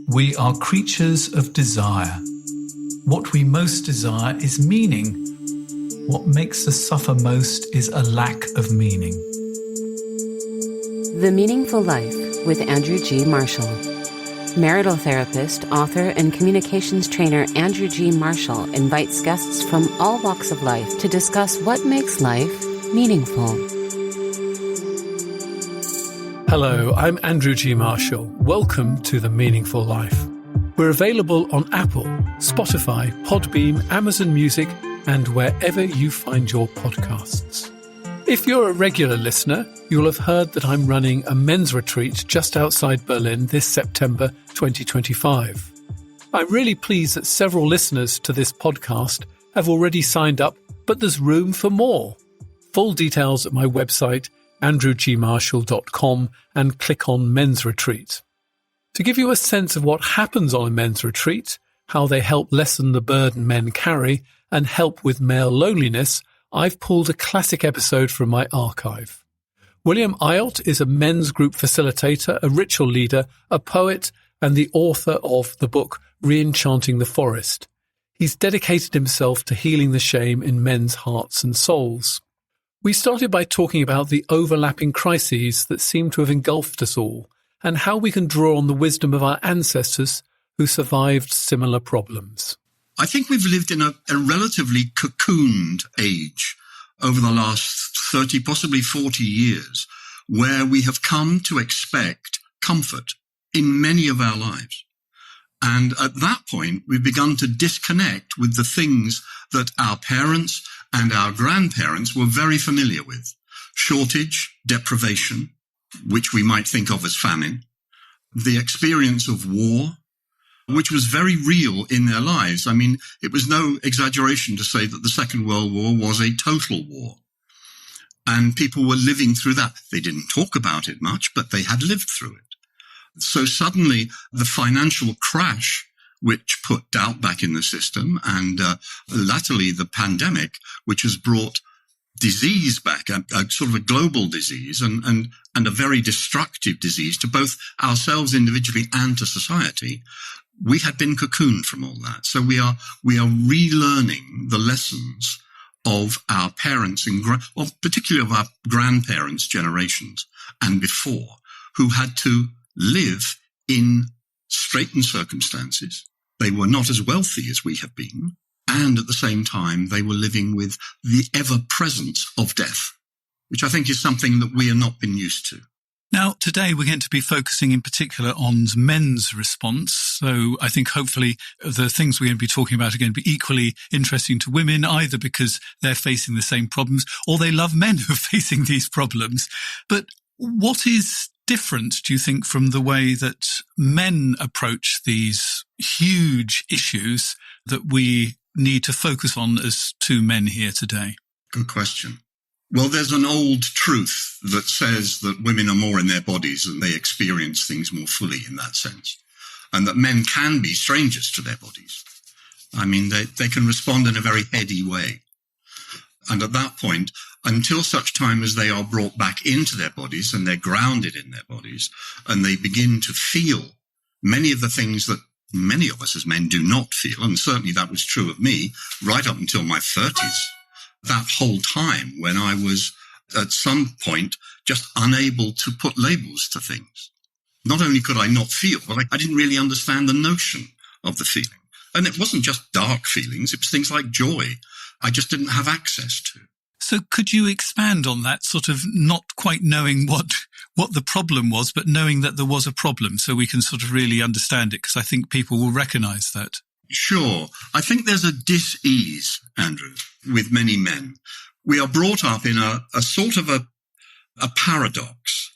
We are creatures of desire. What we most desire is meaning. What makes us suffer most is a lack of meaning. The Meaningful Life with Andrew G. Marshall. Marital therapist, author, and communications trainer Andrew G. Marshall invites guests from all walks of life to discuss what makes life meaningful. Hello, I'm Andrew G. Marshall. Welcome to The Meaningful Life. We're available on Apple, Spotify, Podbean, Amazon Music, and wherever you find your podcasts. If you're a regular listener, you'll have heard that I'm running a men's retreat just outside Berlin this September 2025. I'm really pleased that several listeners to this podcast have already signed up, but there's room for more. Full details at my website, andrewgmarshall.com, and click on Men's Retreat. To give you a sense of what happens on a men's retreat, how they help lessen the burden men carry, and help with male loneliness, I've pulled a classic episode from my archive. William Ayot is a men's group facilitator, a ritual leader, a poet, and the author of the book Re-Enchanting the Forest. He's dedicated himself to healing the shame in men's hearts and souls. We started by talking about the overlapping crises that seem to have engulfed us all, and how we can draw on the wisdom of our ancestors who survived similar problems. I think we've lived in a relatively cocooned age over the last 30, possibly 40 years, where we have come to expect comfort in many of our lives. And at that point, we've begun to disconnect with the things that our parents and our grandparents were very familiar with. Shortage, deprivation, which we might think of as famine, the experience of war, which was very real in their lives. I mean, it was no exaggeration to say that the Second World War was a total war. And people were living through that. They didn't talk about it much, but they had lived through it. So suddenly the financial crash, which put doubt back in the system, and latterly the pandemic, which has brought disease back, a sort of a global disease and a very destructive disease to both ourselves individually and to society, we had been cocooned from all that. So we are relearning the lessons of our parents and particularly of our grandparents' generations and before, who had to live in straitened circumstances. They were not as wealthy as we have been. And at the same time, they were living with the ever-presence of death, which I think is something that we have not been used to. Now, today we're going to be focusing in particular on men's response. So I think hopefully the things we're going to be talking about are going to be equally interesting to women, either because they're facing the same problems or they love men who are facing these problems. But what is different, do you think, from the way that men approach these huge issues that we need to focus on as two men here today? Good question. Well, there's an old truth that says that women are more in their bodies and they experience things more fully in that sense, and that men can be strangers to their bodies. I mean, they can respond in a very heady way. And at that point, until such time as they are brought back into their bodies and they're grounded in their bodies and they begin to feel many of the things that many of us as men do not feel, and certainly that was true of me right up until my 30s, that whole time when I was at some point just unable to put labels to things. Not only could I not feel, but I didn't really understand the notion of the feeling. And it wasn't just dark feelings, it was things like joy I just didn't have access to. So could you expand on that, sort of not quite knowing what the problem was, but knowing that there was a problem so we can sort of really understand it? Because I think people will recognize that. Sure. I think there's a dis-ease, Andrew, with many men. We are brought up in a sort of a paradox.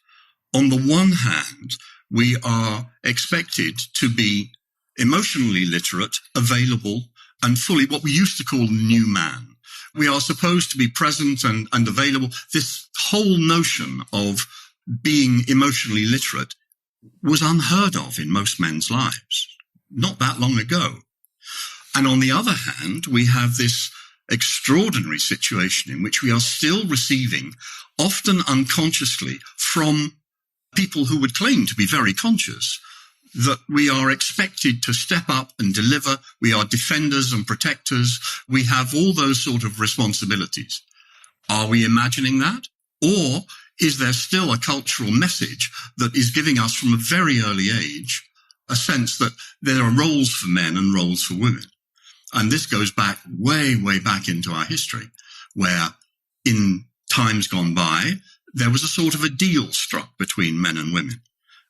On the one hand, we are expected to be emotionally literate, available, and fully what we used to call the new man. We are supposed to be present and available. This whole notion of being emotionally literate was unheard of in most men's lives, not that long ago. And on the other hand, we have this extraordinary situation in which we are still receiving, often unconsciously, from people who would claim to be very conscious, that we are expected to step up and deliver. We are defenders and protectors. We have all those sort of responsibilities. Are we imagining that? Or is there still a cultural message that is giving us from a very early age a sense that there are roles for men and roles for women? And this goes back way, way back into our history, where in times gone by, there was a sort of a deal struck between men and women.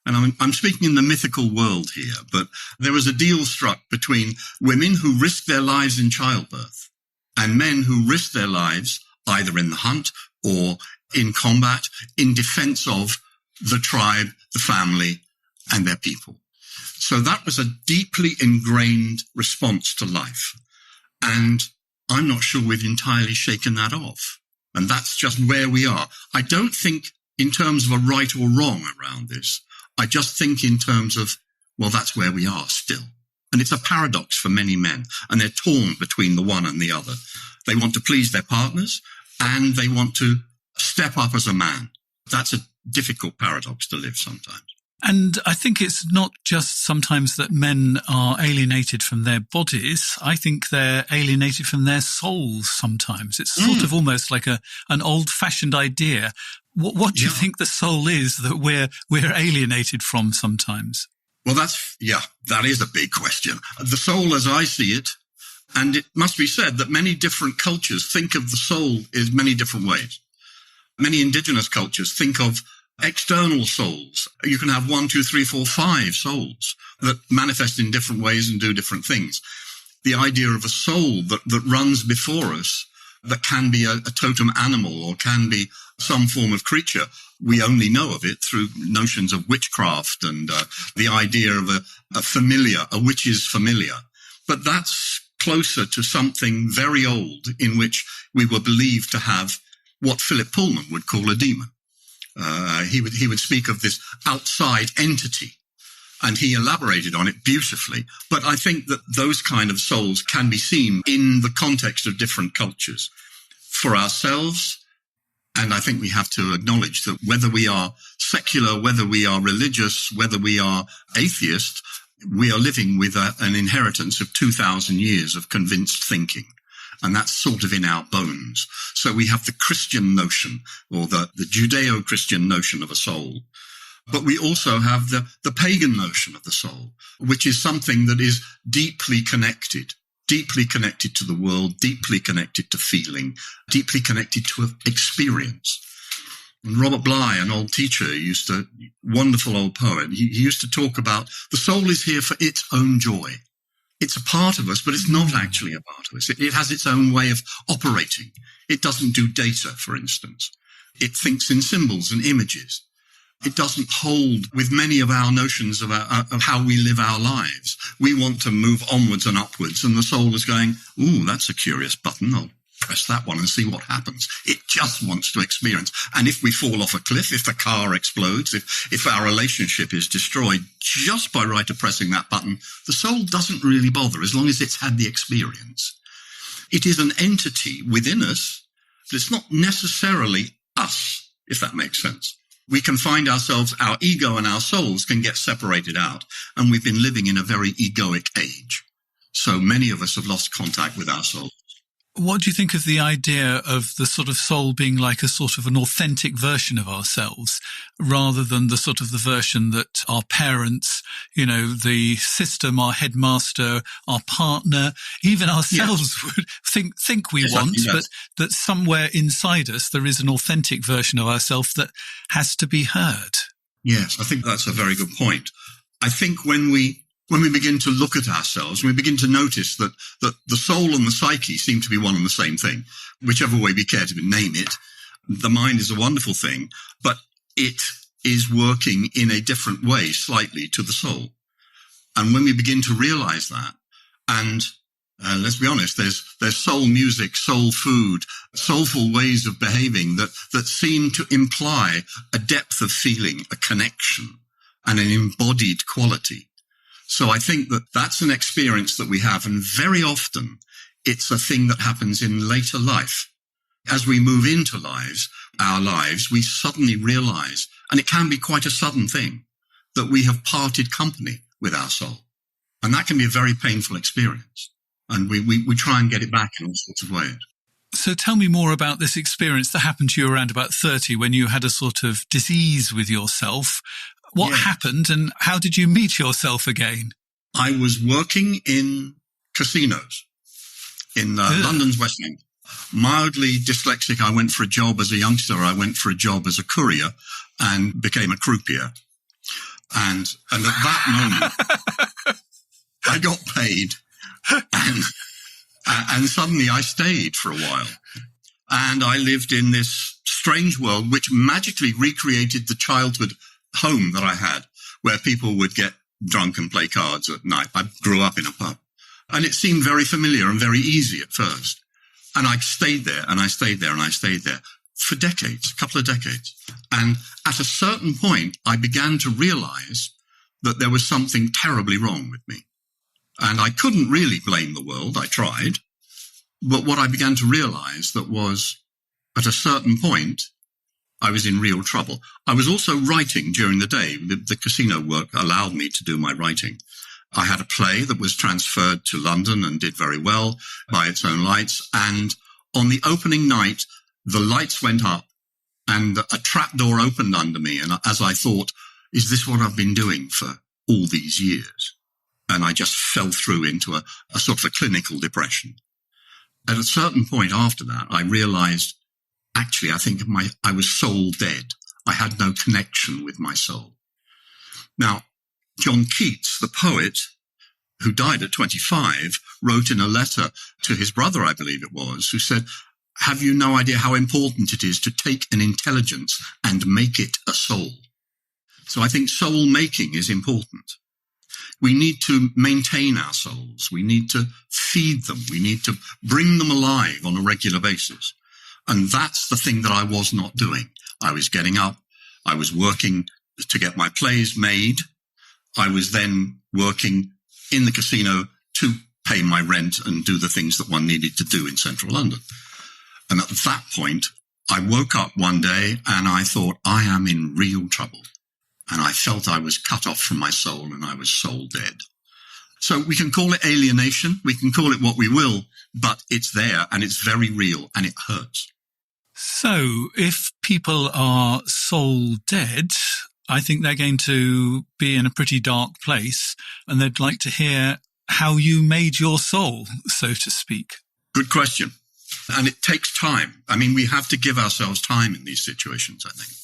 And I'm speaking in the mythical world here, but there was a deal struck between women who risked their lives in childbirth and men who risked their lives either in the hunt or in combat in defense of the tribe, the family, and their people. So that was a deeply ingrained response to life. And I'm not sure we've entirely shaken that off. And that's just where we are. I don't think in terms of a right or wrong around this. I just think in terms of, well, that's where we are still. And it's a paradox for many men, and they're torn between the one and the other. They want to please their partners, and they want to step up as a man. That's a difficult paradox to live sometimes. And I think it's not just sometimes that men are alienated from their bodies. I think they're alienated from their souls sometimes. It's sort of almost like an old-fashioned idea. What do you think the soul is that we're alienated from sometimes? Well, that is a big question. The soul, as I see it, and it must be said that many different cultures think of the soul in many different ways. Many indigenous cultures think of external souls. You can have 1, 2, 3, 4, 5 souls that manifest in different ways and do different things. The idea of a soul that runs before us, that can be a totem animal or can be some form of creature. We only know of it through notions of witchcraft and the idea of a familiar, a witch's familiar. But that's closer to something very old in which we were believed to have what Philip Pullman would call a demon. He would speak of this outside entity, and he elaborated on it beautifully. But I think that those kind of souls can be seen in the context of different cultures. For ourselves, and I think we have to acknowledge that whether we are secular, whether we are religious, whether we are atheist, we are living with an inheritance of 2,000 years of convinced thinking. And that's sort of in our bones. So we have the Christian notion, or the Judeo-Christian notion of a soul. But we also have the pagan notion of the soul, which is something that is deeply connected to the world, deeply connected to feeling, deeply connected to experience. And Robert Bly, an old teacher, wonderful old poet, he used to talk about the soul is here for its own joy. It's a part of us, but it's not actually a part of us. It has its own way of operating. It doesn't do data, for instance. It thinks in symbols and images. It doesn't hold with many of our notions of how we live our lives. We want to move onwards and upwards, and the soul is going, ooh, that's a curious button. I'll press that one and see what happens. It just wants to experience. And if we fall off a cliff, if the car explodes, if our relationship is destroyed just by right of pressing that button, the soul doesn't really bother as long as it's had the experience. It is an entity within us, but it's not necessarily us, if that makes sense. We can find ourselves, our ego and our souls can get separated out, and we've been living in a very egoic age. So many of us have lost contact with our souls. What do you think of the idea of the sort of soul being like a sort of an authentic version of ourselves, rather than the sort of the version that our parents, the system, our headmaster, our partner, even ourselves would think we want, but that somewhere inside us there is an authentic version of ourselves that has to be heard? Yes, I think that's a very good point. I think when we begin to look at ourselves, we begin to notice that the soul and the psyche seem to be one and the same thing, whichever way we care to name it. The mind is a wonderful thing, but it is working in a different way slightly to the soul. And when we begin to realize that, and let's be honest, there's soul music, soul food, soulful ways of behaving that seem to imply a depth of feeling, a connection, and an embodied quality. So I think that that's an experience that we have, and very often it's a thing that happens in later life. As we move into our lives, we suddenly realize, and it can be quite a sudden thing, that we have parted company with our soul. And that can be a very painful experience. And we try and get it back in all sorts of ways. So tell me more about this experience that happened to you around about 30 when you had a sort of disease with yourself. What happened and how did you meet yourself again? I was working in casinos in London's West End. Mildly dyslexic. I went for a job as a youngster. I went for a job as a courier and became a croupier. And at that moment, I got paid and suddenly I stayed for a while. And I lived in this strange world which magically recreated the childhood home that I had, where people would get drunk and play cards at night. I grew up in a pub. And it seemed very familiar and very easy at first. And I stayed there and I stayed there and I stayed there for decades, a couple of decades. And at a certain point, I began to realize that there was something terribly wrong with me. And I couldn't really blame the world. I tried. But what I began to realize that was at a certain point, I was in real trouble. I was also writing during the day. The casino work allowed me to do my writing. I had a play that was transferred to London and did very well by its own lights. And on the opening night, the lights went up and a trapdoor opened under me. And as I thought, is this what I've been doing for all these years? And I just fell through into a sort of a clinical depression. At a certain point after that, I realized, actually, I think I was soul dead. I had no connection with my soul. Now, John Keats, the poet, who died at 25, wrote in a letter to his brother, I believe it was, who said, have you no idea how important it is to take an intelligence and make it a soul? So I think soul making is important. We need to maintain our souls. We need to feed them. We need to bring them alive on a regular basis. And that's the thing that I was not doing. I was getting up. I was working to get my plays made. I was then working in the casino to pay my rent and do the things that one needed to do in central London. And at that point, I woke up one day and I thought, I am in real trouble. And I felt I was cut off from my soul and I was soul dead. So we can call it alienation. We can call it what we will, but it's there and it's very real and it hurts. So if people are soul dead, I think they're going to be in a pretty dark place and they'd like to hear how you made your soul, so to speak. Good question. And it takes time. I mean, we have to give ourselves time in these situations, I think.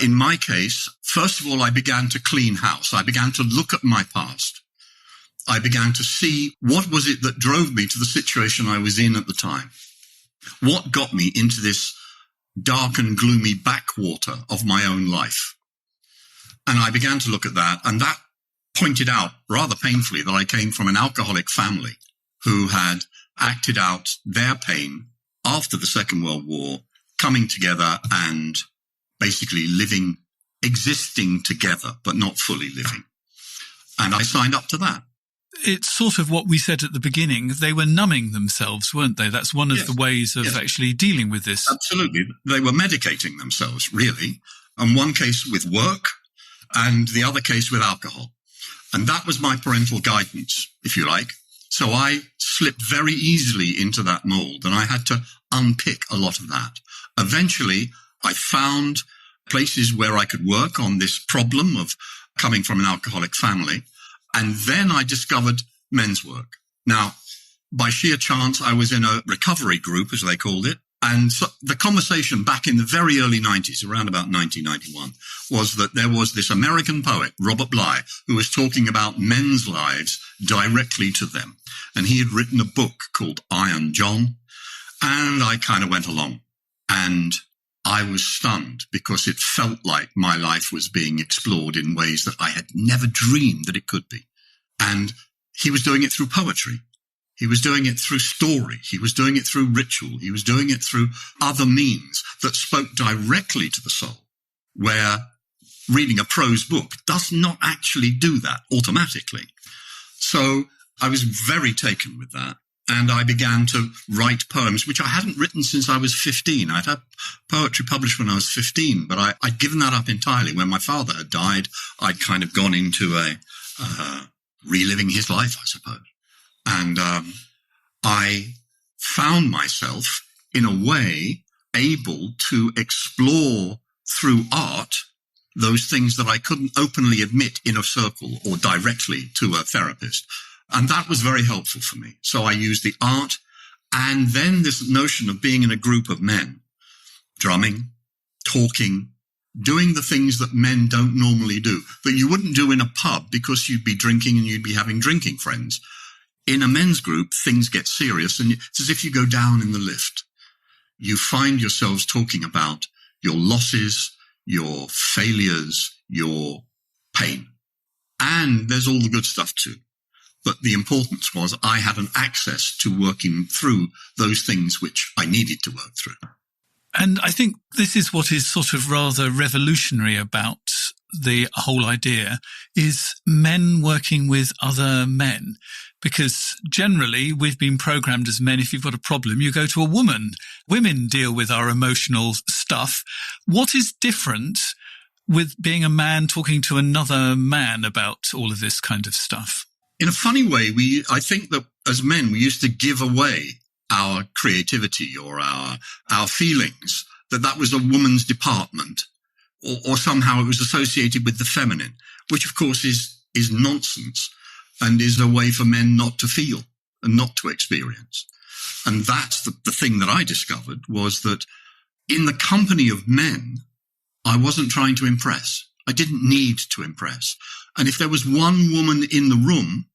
In my case, first of all, I began to clean house. I began to look at my past. I began to see what was it that drove me to the situation I was in at the time. What got me into this dark and gloomy backwater of my own life? And I began to look at that, and that pointed out rather painfully that I came from an alcoholic family who had acted out their pain after the Second World War, coming together and basically living, existing together, but not fully living. And I signed up to that. It's sort of what we said at the beginning. They were numbing themselves, weren't they? That's one of the ways of actually dealing with this. Absolutely. They were medicating themselves, really. And one case with work and the other case with alcohol. And that was my parental guidance, if you like. So I slipped very easily into that mold and I had to unpick a lot of that. Eventually, I found places where I could work on this problem of coming from an alcoholic family. And then I discovered men's work. Now, by sheer chance, I was in a recovery group, as they called it. And so the conversation back in the very early 90s, around about 1991, was that there was this American poet, Robert Bly, who was talking about men's lives directly to them. And he had written a book called Iron John. And I kind of went along. And I was stunned because it felt like my life was being explored in ways that I had never dreamed that it could be. And he was doing it through poetry. He was doing it through story. He was doing it through ritual. He was doing it through other means that spoke directly to the soul, where reading a prose book does not actually do that automatically. So I was very taken with that. And I began to write poems, which I hadn't written since I was 15. I'd had poetry published when I was 15, but I'd given that up entirely. When my father had died, I'd kind of gone into a reliving his life, I suppose. And I found myself, in a way, able to explore through art those things that I couldn't openly admit in a circle or directly to a therapist. And that was very helpful for me. So I used the art and then this notion of being in a group of men, drumming, talking, doing the things that men don't normally do, that you wouldn't do in a pub because you'd be drinking and you'd be having drinking friends. In a men's group, things get serious, and it's as if you go down in the lift. You find yourselves talking about your losses, your failures, your pain. And there's all the good stuff too. But the importance was I had an access to working through those things which I needed to work through. And I think this is what is sort of rather revolutionary about the whole idea, is men working with other men. Because generally we've been programmed as men, if you've got a problem, you go to a woman. Women deal with our emotional stuff. What is different with being a man talking to another man about all of this kind of stuff? In a funny way, I think that as men, we used to give away our creativity or our feelings, that was a woman's department, or somehow it was associated with the feminine, which of course is nonsense and is a way for men not to feel and not to experience. And that's the thing that I discovered, was that in the company of men, I wasn't trying to impress. I didn't need to impress. And if there was one woman in the room,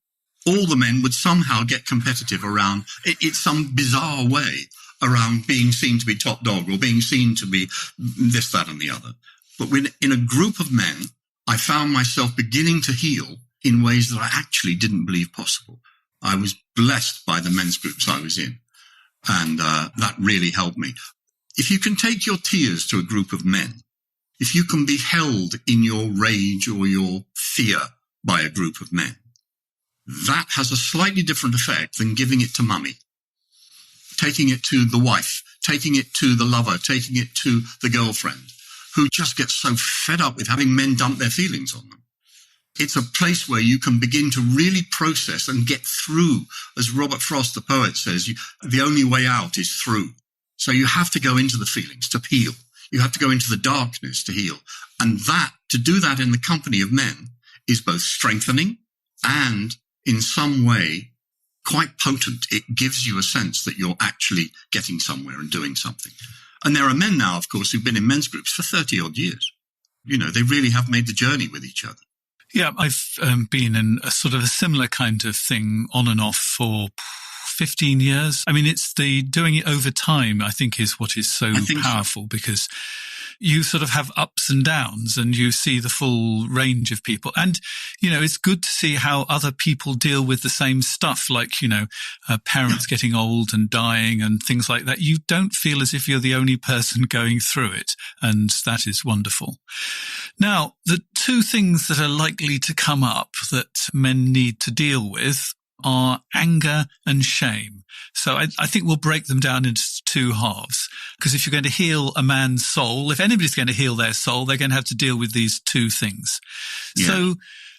all the men would somehow get competitive around it's some bizarre way around being seen to be top dog or being seen to be this, that, and the other. But when in a group of men, I found myself beginning to heal in ways that I actually didn't believe possible. I was blessed by the men's groups I was in, and that really helped me. If you can take your tears to a group of men, if you can be held in your rage or your fear by a group of men, that has a slightly different effect than giving it to mummy, taking it to the wife, taking it to the lover, taking it to the girlfriend, who just gets so fed up with having men dump their feelings on them. It's a place where you can begin to really process and get through. As Robert Frost, the poet, says, the only way out is through. So you have to go into the feelings to heal. You have to go into the darkness to heal. And to do that in the company of men is both strengthening and in some way quite potent. It gives you a sense that you're actually getting somewhere and doing something. And there are men now, of course, who've been in men's groups for 30 odd years. They really have made the journey with each other. Yeah, I've been in a sort of a similar kind of thing on and off for 15 years. I mean, it's the doing it over time, I think, is what is so powerful, because you sort of have ups and downs and you see the full range of people. And, it's good to see how other people deal with the same stuff, like, parents getting old and dying and things like that. You don't feel as if you're the only person going through it. And that is wonderful. Now, the two things that are likely to come up that men need to deal with are anger and shame. So I think we'll break them down into two halves, because if you're going to heal a man's soul, if anybody's going to heal their soul, they're going to have to deal with these two things. Yeah. So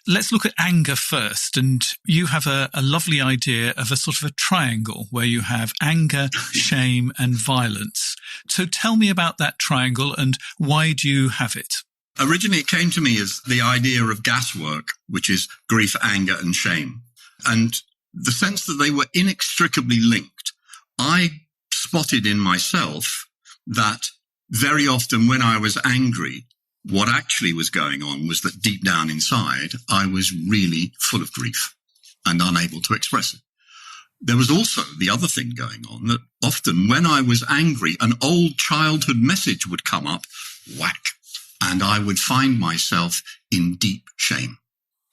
let's look at anger first. And you have a lovely idea of a sort of a triangle where you have anger, shame, and violence. So tell me about that triangle and why do you have it? Originally, it came to me as the idea of gaswork, which is grief, anger, and shame. And the sense that they were inextricably linked. I spotted in myself that very often when I was angry, what actually was going on was that deep down inside, I was really full of grief and unable to express it. There was also the other thing going on, that often when I was angry, an old childhood message would come up, whack, and I would find myself in deep shame.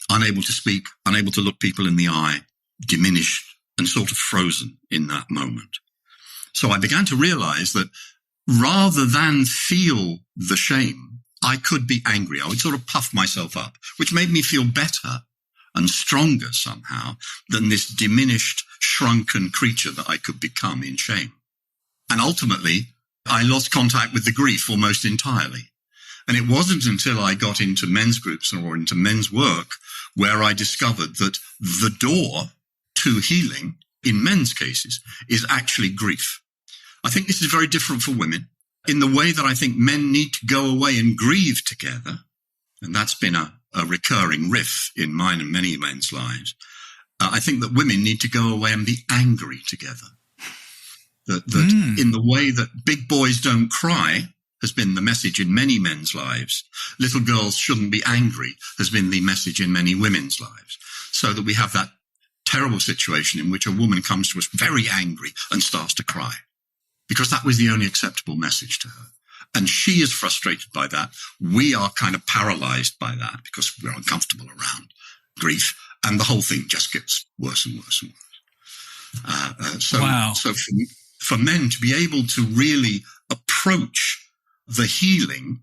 Unable to speak, unable to look people in the eye, diminished and sort of frozen in that moment. So I began to realize that rather than feel the shame, I could be angry. I would sort of puff myself up, which made me feel better and stronger somehow than this diminished, shrunken creature that I could become in shame. And ultimately, I lost contact with the grief almost entirely. And it wasn't until I got into men's groups or into men's work where I discovered that the door to healing in men's cases is actually grief. I think this is very different for women in the way that I think men need to go away and grieve together. And that's been a recurring riff in mine and many men's lives. I think that women need to go away and be angry together. That in the way that big boys don't cry has been the message in many men's lives. Little girls shouldn't be angry has been the message in many women's lives. So that we have that terrible situation in which a woman comes to us very angry and starts to cry because that was the only acceptable message to her. And she is frustrated by that. We are kind of paralyzed by that because we're uncomfortable around grief. And the whole thing just gets worse and worse and worse. So for men to be able to really approach the healing,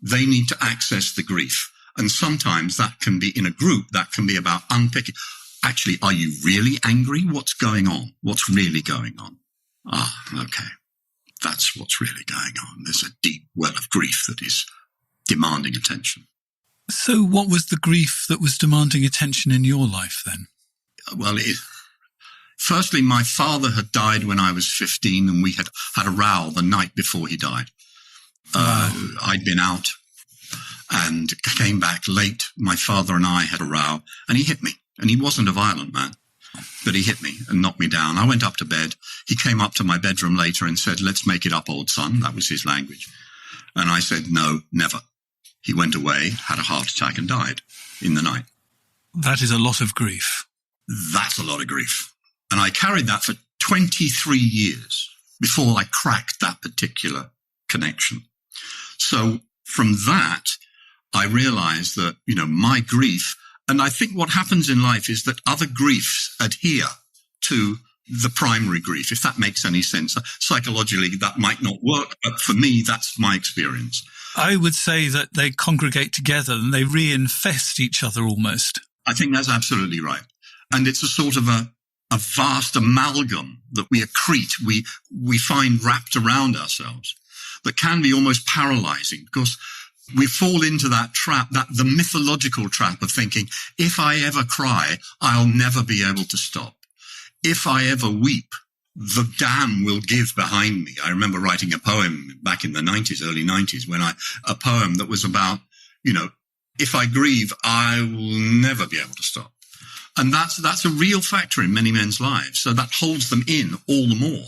they need to access the grief. And sometimes that can be in a group, that can be about unpicking. Actually, are you really angry? What's going on? What's really going on? Okay. That's what's really going on. There's a deep well of grief that is demanding attention. So what was the grief that was demanding attention in your life then? Well, firstly, my father had died when I was 15 and we had had a row the night before he died. I'd been out and came back late. My father and I had a row and he hit me. And he wasn't a violent man, but he hit me and knocked me down. I went up to bed. He came up to my bedroom later and said, "Let's make it up, old son." That was his language. And I said, "No, never." He went away, had a heart attack and died in the night. That is a lot of grief. That's a lot of grief. And I carried that for 23 years before I cracked that particular connection. So from that, I realized that, my grief, and I think what happens in life is that other griefs adhere to the primary grief, if that makes any sense. Psychologically, that might not work, but for me, that's my experience. I would say that they congregate together and they reinfest each other almost. I think that's absolutely right. And it's a sort of a vast amalgam that we accrete, we find wrapped around ourselves that can be almost paralyzing because we fall into that trap, the mythological trap of thinking, if I ever cry, I'll never be able to stop. If I ever weep, the dam will give behind me. I remember writing a poem back in the 90s, early 90s, a poem that was about, if I grieve, I will never be able to stop. And that's a real factor in many men's lives. So that holds them in all the more.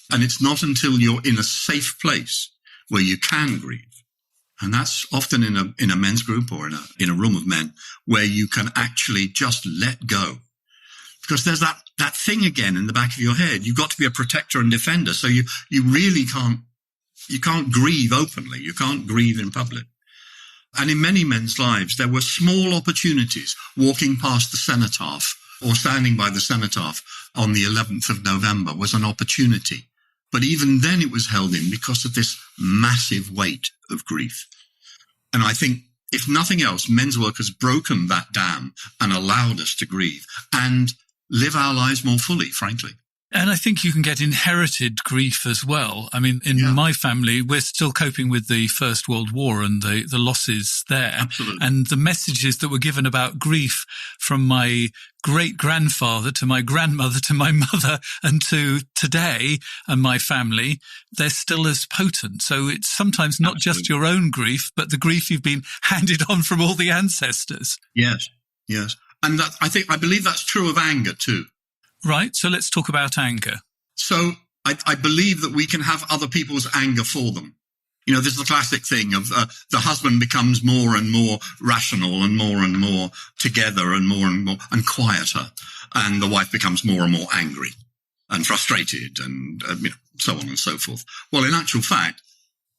And it's not until you're in a safe place where you can grieve. And that's often in a men's group or in a room of men where you can actually just let go. Because there's that thing again in the back of your head. You've got to be a protector and defender. So you really can't grieve openly. You can't grieve in public. And in many men's lives, there were small opportunities walking past the cenotaph or standing by the cenotaph on the 11th of November was an opportunity. But even then it was held in because of this massive weight of grief. And I think, if nothing else, men's work has broken that dam and allowed us to grieve and live our lives more fully, frankly. And I think you can get inherited grief as well. I mean, in my family, we're still coping with the First World War and the losses there. Absolutely. And the messages that were given about grief from my great-grandfather to my grandmother to my mother and to today and my family, they're still as potent. So it's sometimes not just your own grief, but the grief you've been handed on from all the ancestors. Yes. And I believe that's true of anger too. Right, so let's talk about anger. So I believe that we can have other people's anger for them. This is the classic thing of the husband becomes more and more rational and more together and more and quieter, and the wife becomes more and more angry and frustrated and so on and so forth. Well, in actual fact,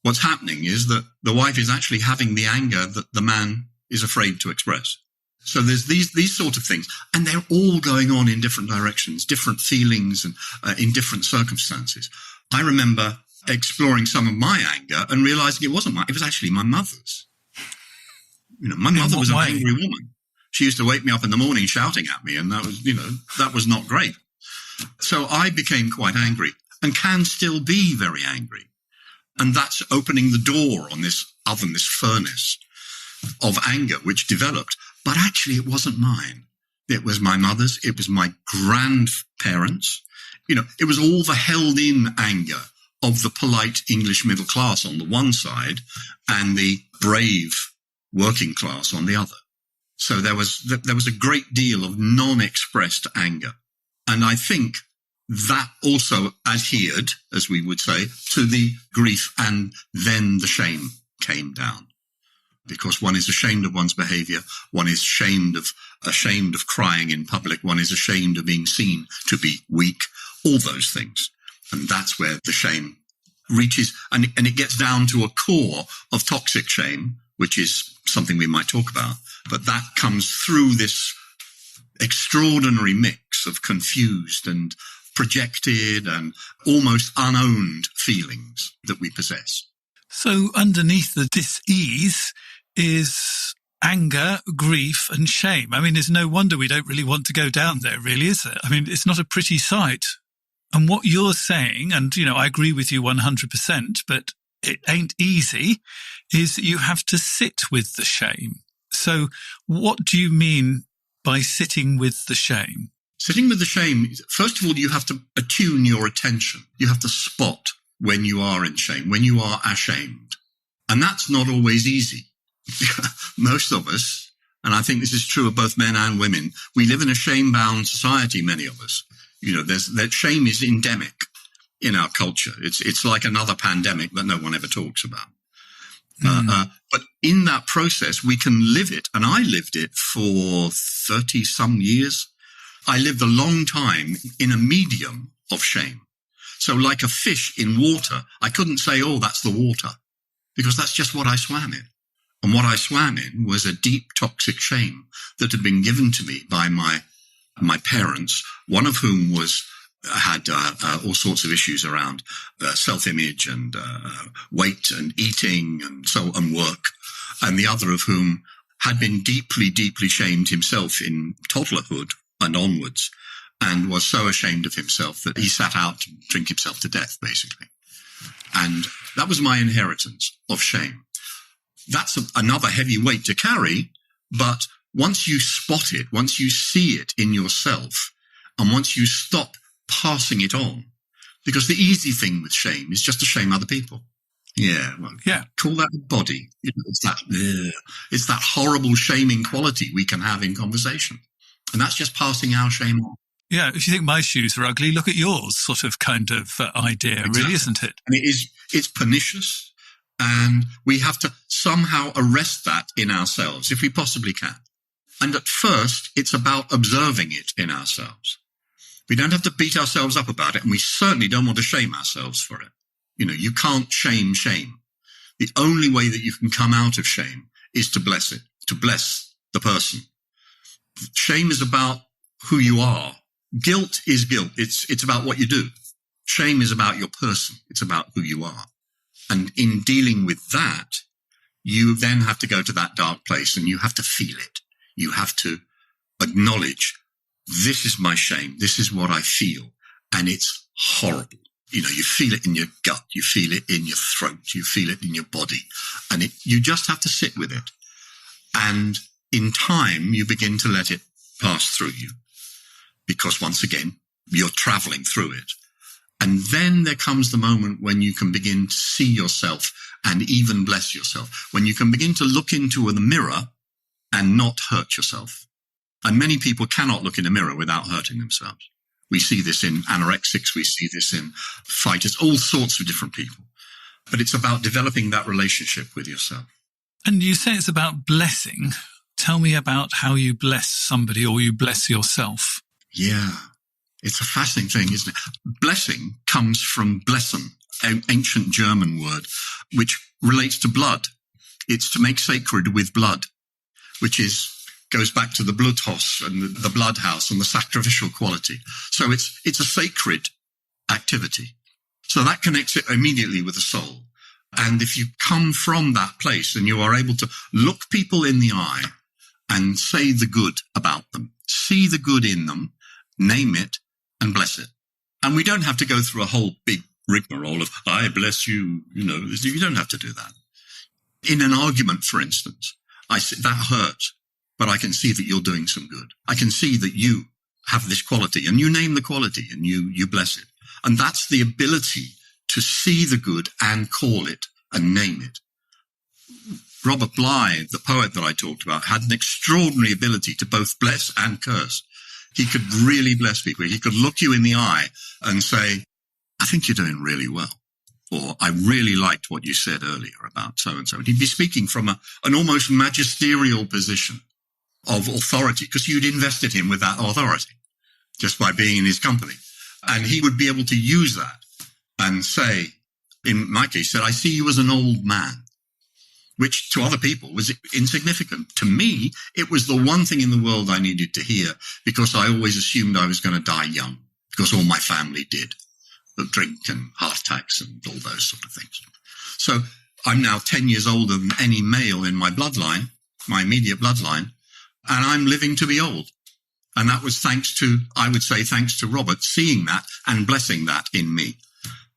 what's happening is that the wife is actually having the anger that the man is afraid to express. So there's these sort of things, and they're all going on in different directions, different feelings and in different circumstances. I remember exploring some of my anger and realizing it wasn't mine. It was actually my mother's. My mother was an angry woman. She used to wake me up in the morning shouting at me, and that was not great. So I became quite angry and can still be very angry. And that's opening the door on this oven, this furnace of anger which developed. But actually, it wasn't mine. It was my mother's. It was my grandparents'. It was all the held-in anger of the polite English middle class on the one side and the brave working class on the other. So there was a great deal of non-expressed anger. And I think that also adhered, as we would say, to the grief, and then the shame came down. Because one is ashamed of one's behavior, one is ashamed of crying in public, one is ashamed of being seen to be weak, all those things. And that's where the shame reaches, and it gets down to a core of toxic shame, which is something we might talk about. But that comes through this extraordinary mix of confused and projected and almost unowned feelings that we possess. So underneath the dis-ease is anger, grief, and shame. I mean, it's no wonder we don't really want to go down there, really, is it? I mean, it's not a pretty sight. And what you're saying, and, I agree with you 100%, but it ain't easy, is that you have to sit with the shame. So what do you mean by sitting with the shame? Sitting with the shame, first of all, you have to attune your attention. You have to spot when you are in shame, when you are ashamed. And that's not always easy. Most of us, and I think this is true of both men and women, we live in a shame-bound society, many of us. That shame is endemic in our culture. It's like another pandemic that no one ever talks about. But in that process, we can live it. And I lived it for 30 some years. I lived a long time in a medium of shame. So like a fish in water, I couldn't say, oh, that's the water, because that's just what I swam in. And what I swam in was a deep toxic shame that had been given to me by my parents, one of whom had all sorts of issues around self-image and weight and eating and work, and the other of whom had been deeply, deeply shamed himself in toddlerhood and onwards, and was so ashamed of himself that he sat out to drink himself to death, basically. And that was my inheritance of shame. That's another heavy weight to carry, but once you spot it, once you see it in yourself, and once you stop passing it on, because the easy thing with shame is just to shame other people. Yeah, well, call that a body. It's that horrible shaming quality we can have in conversation. And that's just passing our shame on. Yeah, if you think my shoes are ugly, look at yours sort of kind of idea, exactly. Really, isn't it? And it's pernicious, and we have to somehow arrest that in ourselves if we possibly can. And at first, it's about observing it in ourselves. We don't have to beat ourselves up about it, and we certainly don't want to shame ourselves for it. You can't shame shame. The only way that you can come out of shame is to bless it, to bless the person. Shame is about who you are. Guilt is guilt. It's about what you do. Shame is about your person. It's about who you are. And in dealing with that, you then have to go to that dark place and you have to feel it. You have to acknowledge, this is my shame. This is what I feel. And it's horrible. You feel it in your gut. You feel it in your throat. You feel it in your body. And you just have to sit with it. And in time, you begin to let it pass through you. Because once again, you're traveling through it. And then there comes the moment when you can begin to see yourself and even bless yourself. When you can begin to look into the mirror and not hurt yourself. And many people cannot look in a mirror without hurting themselves. We see this in anorexics. We see this in fighters, all sorts of different people. But it's about developing that relationship with yourself. And you say it's about blessing. Tell me about how you bless somebody or you bless yourself. Yeah, it's a fascinating thing, isn't it? Blessing comes from blessen, an ancient German word, which relates to blood. It's to make sacred with blood, which goes back to the Bluthaus and the blood house and the sacrificial quality. So it's a sacred activity. So that connects it immediately with the soul. And if you come from that place and you are able to look people in the eye and say the good about them, see the good in them, name it, and bless it. And we don't have to go through a whole big rigmarole of, I bless you, you don't have to do that. In an argument, for instance, I say, that hurts, but I can see that you're doing some good. I can see that you have this quality, and you name the quality and you bless it. And that's the ability to see the good and call it and name it. Robert Bly, the poet that I talked about, had an extraordinary ability to both bless and curse. He could really bless people. He could look you in the eye and say, I think you're doing really well. Or I really liked what you said earlier about so-and-so. And he'd be speaking from an almost magisterial position of authority because you'd invested him with that authority just by being in his company. And he would be able to use that and say, in my case, said, I see you as an old man, which to other people was insignificant. To me, it was the one thing in the world I needed to hear because I always assumed I was going to die young because all my family did. Drink and heart attacks and all those sort of things. So I'm now 10 years older than any male in my bloodline, my immediate bloodline, and I'm living to be old. And that was thanks to Robert seeing that and blessing that in me.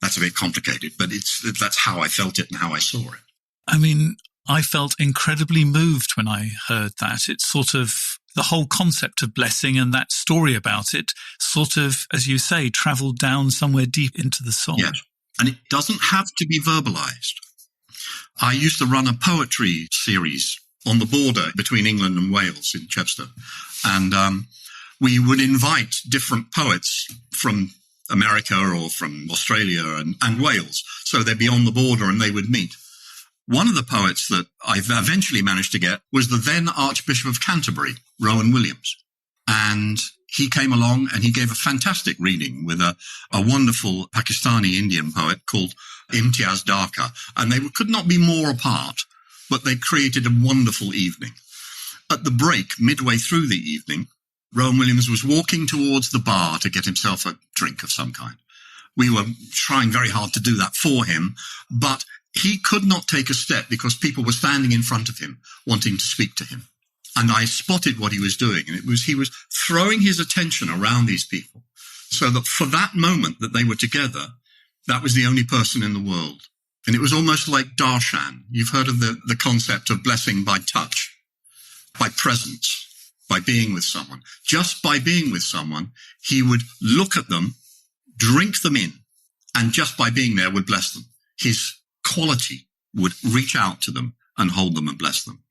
That's a bit complicated, but that's how I felt it and how I saw it. I mean, I felt incredibly moved when I heard that. It's sort of the whole concept of blessing and that story about it sort of, as you say, traveled down somewhere deep into the soul. Yes, and it doesn't have to be verbalized. I used to run a poetry series on the border between England and Wales in Chepstow. And we would invite different poets from America or from Australia and Wales. So they'd be on the border and they would meet. One of the poets that I eventually managed to get was the then Archbishop of Canterbury, Rowan Williams. And he came along and he gave a fantastic reading with a wonderful Pakistani Indian poet called Imtiaz Darka. And they could not be more apart, but they created a wonderful evening. At the break, midway through the evening, Rowan Williams was walking towards the bar to get himself a drink of some kind. We were trying very hard to do that for him, but he could not take a step because people were standing in front of him wanting to speak to him. And I spotted what he was doing, and he was throwing his attention around these people so that for that moment that they were together, that was the only person in the world. And it was almost like darshan. You've heard of the concept of blessing by touch, by presence, by being with someone. Just by being with someone, he would look at them, drink them in, and just by being there would bless them. His quality would reach out to them and hold them and bless them.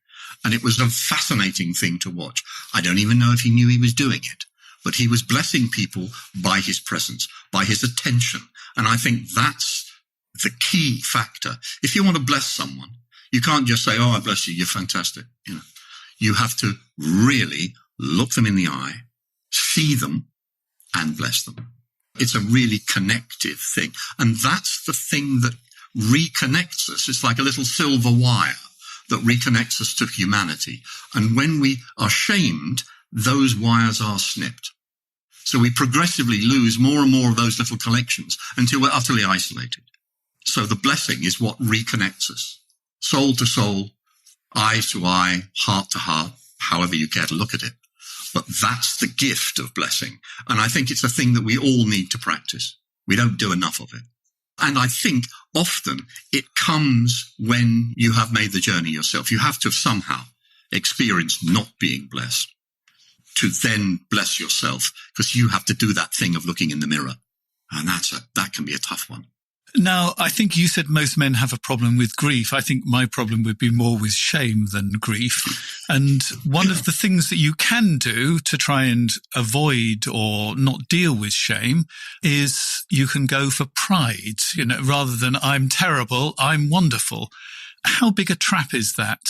And it was a fascinating thing to watch. I don't even know if he knew he was doing it, but he was blessing people by his presence, by his attention. And I think that's the key factor. If you want to bless someone, you can't just say, oh, I bless you, you're fantastic. You have to really look them in the eye, see them, and bless them. It's a really connective thing. And that's the thing that reconnects us. It's like a little silver wire that reconnects us to humanity. And when we are shamed, those wires are snipped. So we progressively lose more and more of those little connections until we're utterly isolated. So the blessing is what reconnects us. Soul to soul, eye to eye, heart to heart, however you care to look at it. But that's the gift of blessing. And I think it's a thing that we all need to practice. We don't do enough of it. And I think often it comes when you have made the journey yourself. You have to have somehow experienced not being blessed to then bless yourself, because you have to do that thing of looking in the mirror. And that can be a tough one. Now, I think you said most men have a problem with grief. I think my problem would be more with shame than grief. And one of the things that you can do to try and avoid or not deal with shame is you can go for pride, rather than I'm terrible, I'm wonderful. How big a trap is that?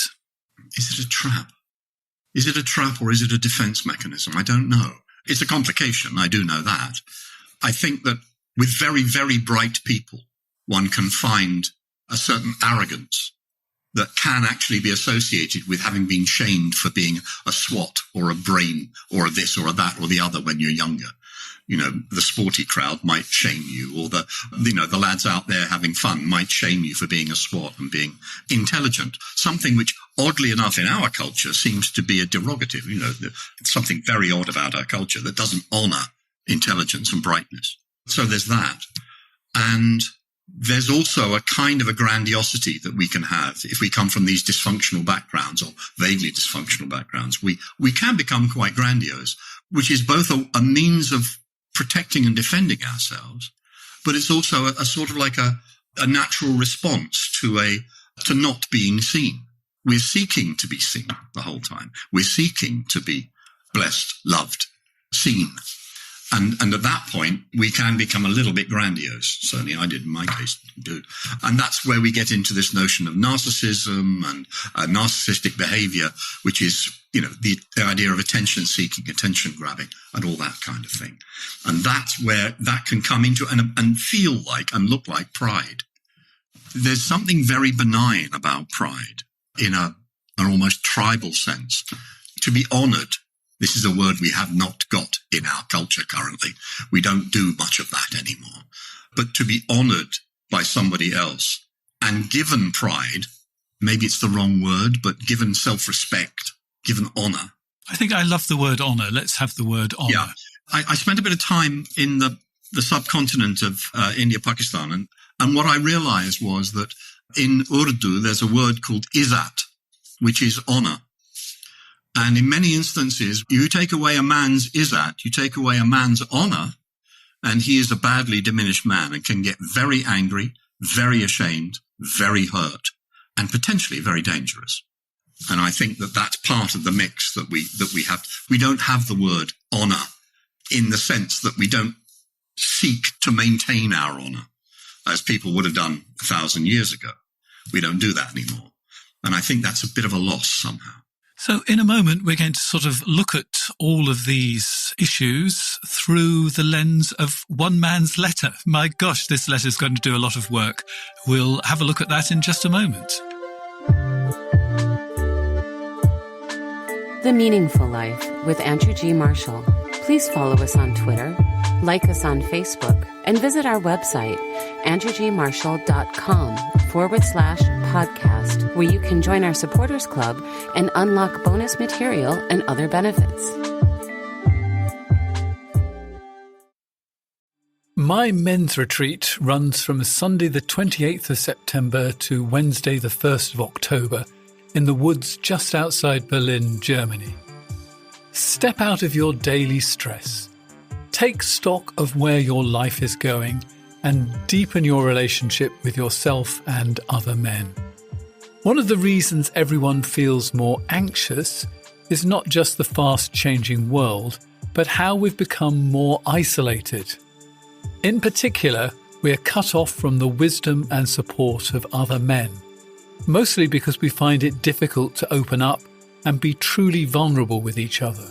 Is it a trap? Is it a trap or is it a defense mechanism? I don't know. It's a complication. I do know that. I think that with very, very bright people, one can find a certain arrogance that can actually be associated with having been shamed for being a swot or a brain or a this or a that or the other when you're younger. The sporty crowd might shame you, or the lads out there having fun might shame you for being a swot and being intelligent. Something which, oddly enough, in our culture seems to be a derogative. It's something very odd about our culture that doesn't honor intelligence and brightness. So there's that. And there's also a kind of a grandiosity that we can have if we come from these dysfunctional backgrounds or vaguely dysfunctional backgrounds. We can become quite grandiose, which is both a means of protecting and defending ourselves, but it's also a sort of like a natural response to not being seen. We're seeking to be seen the whole time. We're seeking to be blessed, loved, seen. And at that point, we can become a little bit grandiose. Certainly I did in my case, do. And that's where we get into this notion of narcissism and narcissistic behavior, which is, the idea of attention seeking, attention grabbing, and all that kind of thing. And that's where that can come into and feel like and look like pride. There's something very benign about pride in an almost tribal sense. To be honored. This is a word we have not got in our culture currently. We don't do much of that anymore. But to be honored by somebody else and given pride, maybe it's the wrong word, but given self-respect, given honor. I think I love the word honor. Let's have the word honor. Yeah. I spent a bit of time in the subcontinent of India, Pakistan, and what I realized was that in Urdu, there's a word called izzat, which is honor. And in many instances, you take away a man's izzat, you take away a man's honor, and he is a badly diminished man and can get very angry, very ashamed, very hurt, and potentially very dangerous. And I think that that's part of the mix that we have. We don't have the word honor in the sense that we don't seek to maintain our honor as people would have done 1,000 years ago. We don't do that anymore. And I think that's a bit of a loss somehow. So in a moment, we're going to sort of look at all of these issues through the lens of one man's letter. My gosh, this letter is going to do a lot of work. We'll have a look at that in just a moment. The Meaningful Life with Andrew G. Marshall. Please follow us on Twitter, like us on Facebook, and visit our website, andrewgmarshall.com/podcast, where you can join our supporters club and unlock bonus material and other benefits. My men's retreat runs from Sunday the 28th of September to Wednesday the 1st of October in the woods just outside Berlin, Germany. Step out of your daily stress. Take stock of where your life is going and deepen your relationship with yourself and other men. One of the reasons everyone feels more anxious is not just the fast-changing world, but how we've become more isolated. In particular, we are cut off from the wisdom and support of other men, mostly because we find it difficult to open up and be truly vulnerable with each other.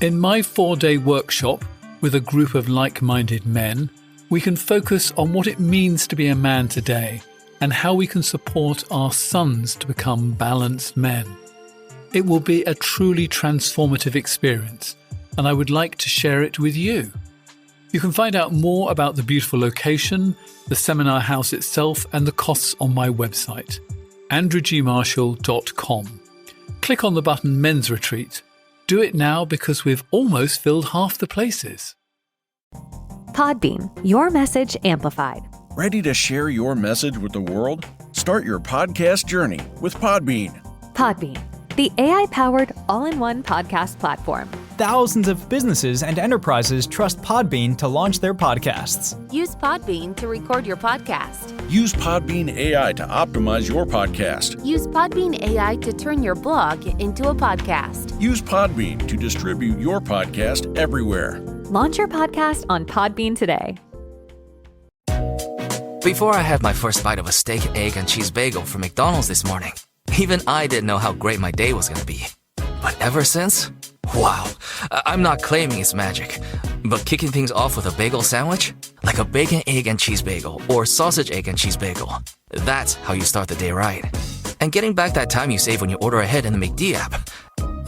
In my 4-day workshop with a group of like-minded men, we can focus on what it means to be a man today and how we can support our sons to become balanced men. It will be a truly transformative experience, and I would like to share it with you. You can find out more about the beautiful location, the seminar house itself, and the costs on my website, andrewgmarshall.com. Click on the button Men's Retreat. Do it now because we've almost filled half the places. Podbean, your message amplified. Ready to share your message with the world? Start your podcast journey with Podbean. Podbean, the AI-powered all-in-one podcast platform. Thousands of businesses and enterprises trust Podbean to launch their podcasts. Use Podbean to record your podcast. Use Podbean AI to optimize your podcast. Use Podbean AI to turn your blog into a podcast. Use Podbean to distribute your podcast everywhere. Launch your podcast on Podbean today. Before I had my first bite of a steak, egg, and cheese bagel from McDonald's this morning, even I didn't know how great my day was going to be. But ever since, wow, I'm not claiming it's magic, but kicking things off with a bagel sandwich, like a bacon, egg, and cheese bagel or sausage, egg, and cheese bagel, that's how you start the day right. And getting back that time you save when you order ahead in the McD app.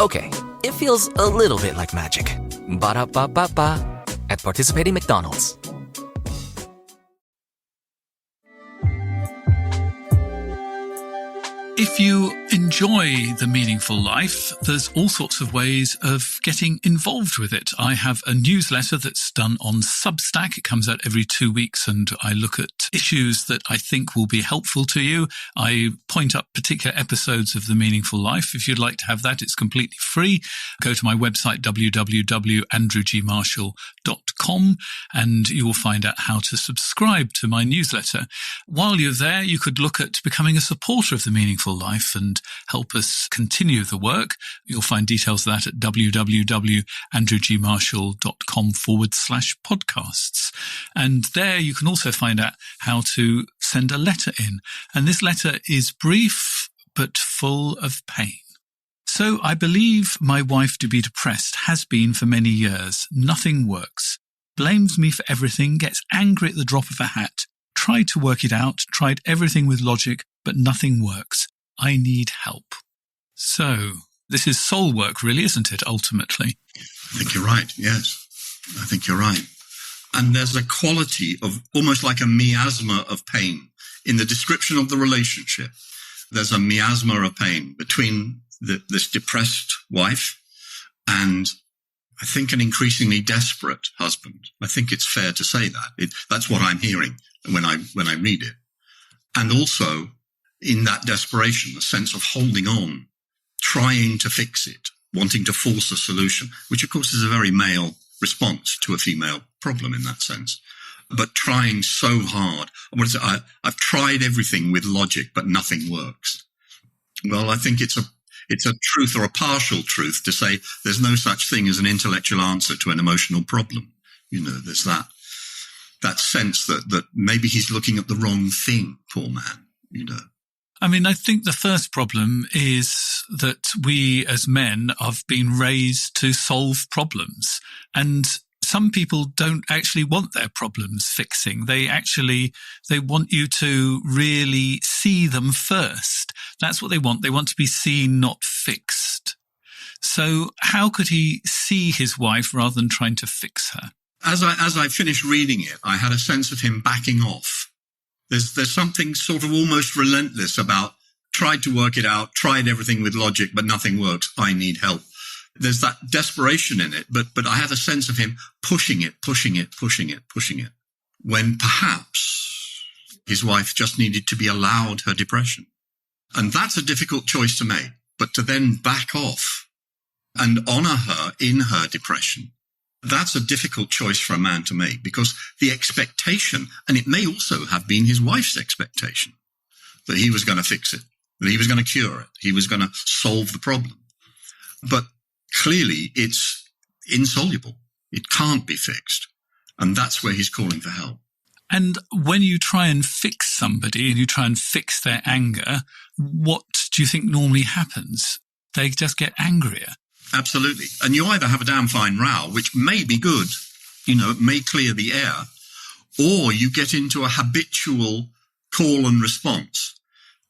Okay, it feels a little bit like magic. Ba-da-ba-ba-ba. At participating McDonald's. If you enjoy the meaningful life, there's all sorts of ways of getting involved with it. I have a newsletter that's done on Substack. It comes out every 2 weeks, and I look at issues that I think will be helpful to you. I point up particular episodes of The Meaningful Life. If you'd like to have that, it's completely free. Go to my website, www.andrewgmarshall.com, and you will find out how to subscribe to my newsletter. While you're there, you could look at becoming a supporter of The Meaningful Life and help us continue the work. You'll find details of that at www.andrewgmarshall.com/podcasts. And there you can also find out how to send a letter in. And this letter is brief, but full of pain. So I believe my wife to be depressed has been for many years. Nothing works. Blames me for everything, gets angry at the drop of a hat. Tried to work it out, tried everything with logic, but nothing works. I need help. So this is soul work, really, isn't it, ultimately? I think you're right, yes. I think you're right. And there's a quality of almost like a miasma of pain in the description of the relationship. There's a miasma of pain between this depressed wife and, I think, an increasingly desperate husband. I think it's fair to say that. That's what I'm hearing when I read it. And also, in that desperation, a sense of holding on, trying to fix it, wanting to force a solution, which of course is a very male response to a female problem in that sense. But trying so hard. I've tried everything with logic, but nothing works. Well, I think it's a truth or a partial truth to say there's no such thing as an intellectual answer to an emotional problem. You know, there's that sense that maybe he's looking at the wrong thing, poor man, you know. I mean, I think the first problem is that we as men have been raised to solve problems, and some people don't actually want their problems fixing. They want you to really see them first. That's what they want. They want to be seen, not fixed. So how could he see his wife rather than trying to fix her? As I finished reading it, I had a sense of him backing off. There's something sort of almost relentless about tried to work it out, tried everything with logic, but nothing works. I need help. There's that desperation in it, but I have a sense of him pushing it, when perhaps his wife just needed to be allowed her depression. And that's a difficult choice to make, but to then back off and honor her in her depression, that's a difficult choice for a man to make, because the expectation, and it may also have been his wife's expectation, that he was going to fix it, that he was going to cure it, he was going to solve the problem. But clearly it's insoluble. It can't be fixed. And that's where he's calling for help. And when you try and fix somebody and you try and fix their anger, what do you think normally happens? They just get angrier. Absolutely. And you either have a damn fine row, which may be good, you know, it may clear the air, or you get into a habitual call and response.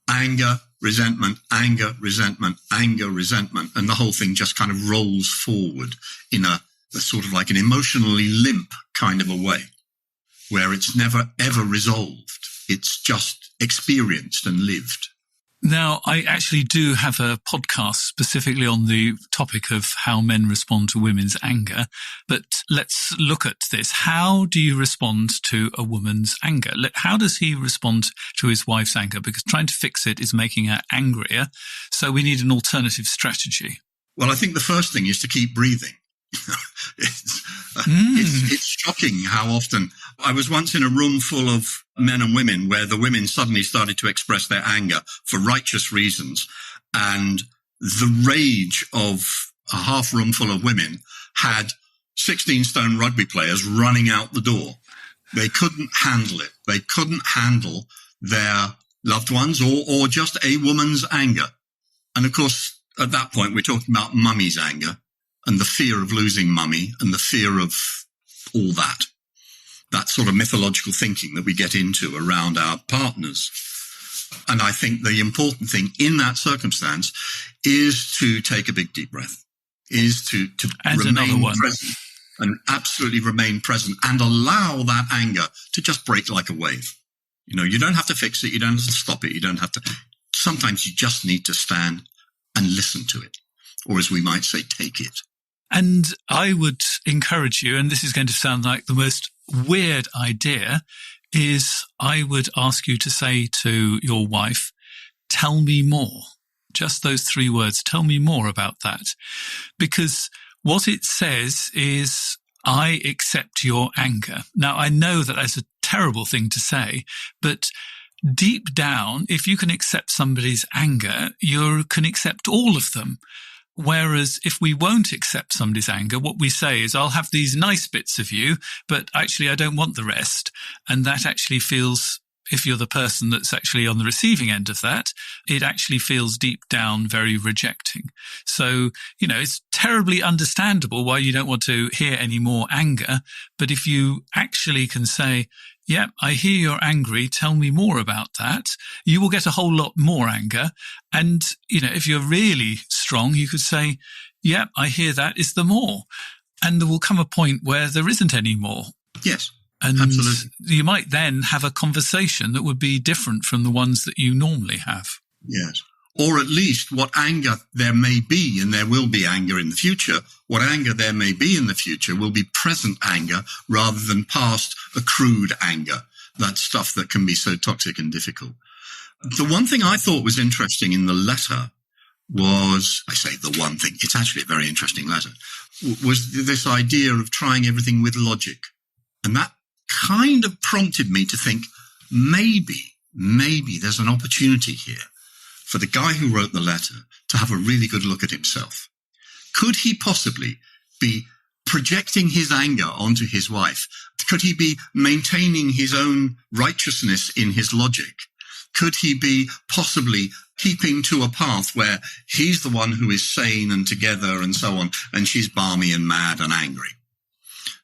Anger, resentment, anger, resentment, anger, resentment. And the whole thing just kind of rolls forward in a sort of like an emotionally limp kind of a way, where it's never, ever resolved. It's just experienced and lived. Now, I actually do have a podcast specifically on the topic of how men respond to women's anger, but let's look at this. How do you respond to a woman's anger? How does he respond to his wife's anger? Because trying to fix it is making her angrier, so we need an alternative strategy. Well, I think the first thing is to keep breathing. It's shocking how often. I was once in a room full of men and women where the women suddenly started to express their anger for righteous reasons, and the rage of a half room full of women had 16-stone rugby players running out the door. They couldn't handle it. They couldn't handle their loved ones or just a woman's anger. And of course, at that point, we're talking about mummy's anger and the fear of losing mummy and the fear of all that sort of mythological thinking that we get into around our partners. And I think the important thing in that circumstance is to take a big deep breath, is to remain present and absolutely remain present and allow that anger to just break like a wave. You know, you don't have to fix it. You don't have to stop it. You don't have to sometimes you just need to stand and listen to it, or as we might say, take it. And I would encourage you, and this is going to sound like the most weird idea, is I would ask you to say to your wife, tell me more. Just those 3 words, tell me more about that. Because what it says is, I accept your anger. Now, I know that that's a terrible thing to say, but deep down, if you can accept somebody's anger, you can accept all of them. Whereas if we won't accept somebody's anger, what we say is, I'll have these nice bits of you, but actually I don't want the rest. And that actually feels, if you're the person that's actually on the receiving end of that, it actually feels deep down very rejecting. So, it's terribly understandable why you don't want to hear any more anger. But if you actually can say, yeah, I hear you're angry, tell me more about that, you will get a whole lot more anger. And, if you're really strong, you could say, yeah, I hear that, is there more? And there will come a point where there isn't any more. Yes, and absolutely. You might then have a conversation that would be different from the ones that you normally have. Yes. Or at least what anger there may be, and there will be anger in the future, what anger there may be in the future will be present anger rather than past accrued anger, that stuff that can be so toxic and difficult. The one thing I thought was interesting in the letter was, I say the one thing, it's actually a very interesting letter, was this idea of trying everything with logic. And that kind of prompted me to think, maybe there's an opportunity here for the guy who wrote the letter to have a really good look at himself. Could he possibly be projecting his anger onto his wife? Could he be maintaining his own righteousness in his logic? Could he be possibly keeping to a path where he's the one who is sane and together and so on, and she's balmy and mad and angry?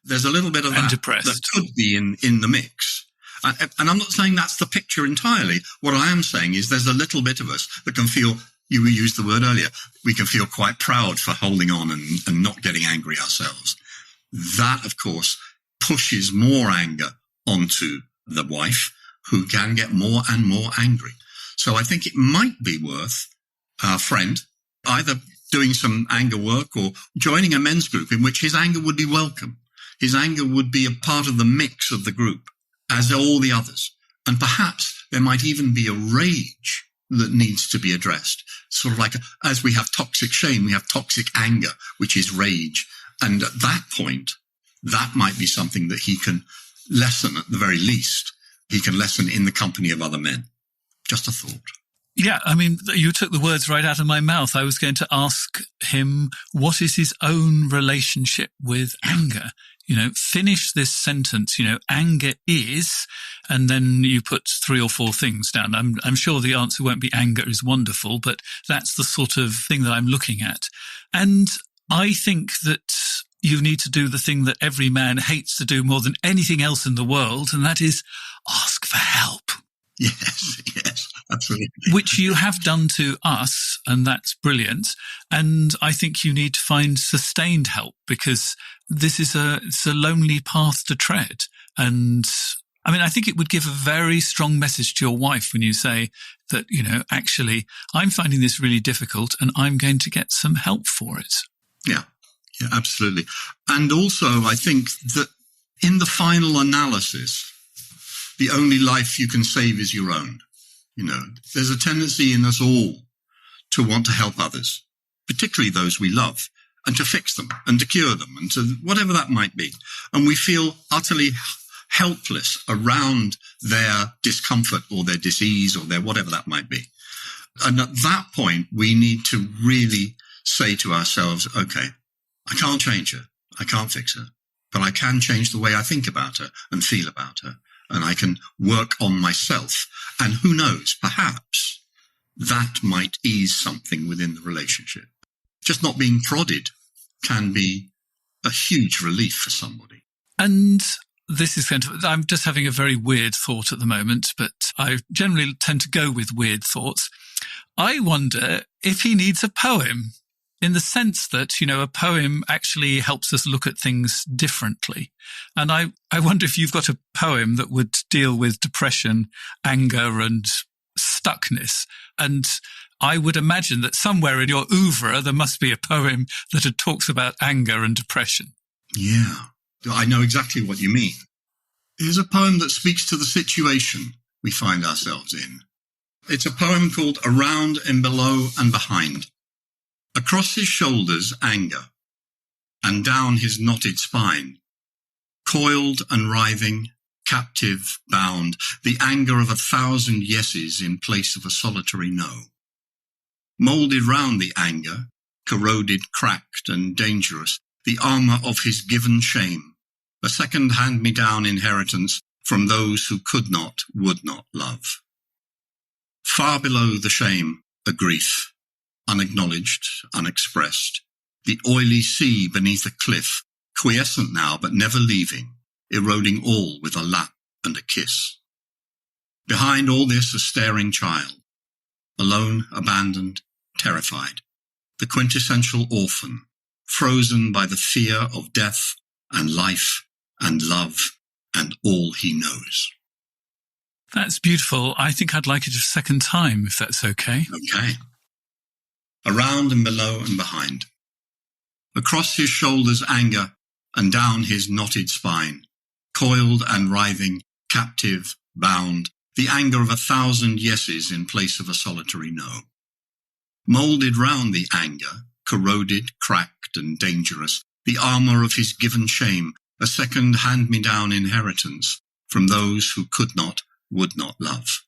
There's a little bit of that that could be in the mix. And I'm not saying that's the picture entirely. What I am saying is there's a little bit of us that can feel, you used the word earlier, we can feel quite proud for holding on and not getting angry ourselves. That, of course, pushes more anger onto the wife, who can get more and more angry. So I think it might be worth our friend either doing some anger work or joining a men's group in which his anger would be welcome. His anger would be a part of the mix of the group, as all the others. And perhaps there might even be a rage that needs to be addressed. Sort of like, as we have toxic shame, we have toxic anger, which is rage. And at that point, that might be something that he can lessen at the very least. He can lessen in the company of other men. Just a thought. Yeah, I mean, you took the words right out of my mouth. I was going to ask him, what is his own relationship with anger? Finish this sentence, anger is, and then you put 3 or 4 things down. I'm sure the answer won't be anger is wonderful, but that's the sort of thing that I'm looking at. And I think that you need to do the thing that every man hates to do more than anything else in the world, and that is ask for help. Yes, absolutely. Which you have done to us, and that's brilliant. And I think you need to find sustained help, because this is it's a lonely path to tread. And I mean, I think it would give a very strong message to your wife when you say that, actually, I'm finding this really difficult and I'm going to get some help for it. Yeah, absolutely. And also, I think that in the final analysis, the only life you can save is your own. There's a tendency in us all to want to help others, particularly those we love, and to fix them and to cure them and to whatever that might be. And we feel utterly helpless around their discomfort or their disease or their whatever that might be. And at that point, we need to really say to ourselves, okay, I can't change her. I can't fix her, but I can change the way I think about her and feel about her. And I can work on myself. And who knows, perhaps that might ease something within the relationship. Just not being prodded can be a huge relief for somebody. And this is I'm just having a very weird thought at the moment, but I generally tend to go with weird thoughts. I wonder if he needs a poem, in the sense that, a poem actually helps us look at things differently. And I wonder if you've got a poem that would deal with depression, anger, and stuckness. And I would imagine that somewhere in your oeuvre, there must be a poem that talks about anger and depression. Yeah, I know exactly what you mean. Here's a poem that speaks to the situation we find ourselves in. It's a poem called Around and Below and Behind. Across his shoulders, anger, and down his knotted spine, coiled and writhing, captive, bound, the anger of 1,000 yeses in place of a solitary no. Moulded round the anger, corroded, cracked and dangerous, the armour of his given shame, a second hand-me-down inheritance from those who could not, would not love. Far below the shame, a grief, unacknowledged, unexpressed, the oily sea beneath a cliff, quiescent now but never leaving, eroding all with a lap and a kiss. Behind all this, a staring child, alone, abandoned, terrified, the quintessential orphan, frozen by the fear of death and life and love and all he knows. That's beautiful. I think I'd like it a second time, if that's okay. Okay. Around and below and behind. Across his shoulders anger, and down his knotted spine, coiled and writhing, captive, bound, the anger of 1,000 yeses in place of a solitary no. Moulded round the anger, corroded, cracked and dangerous, the armour of his given shame, a second hand-me-down inheritance from those who could not, would not love.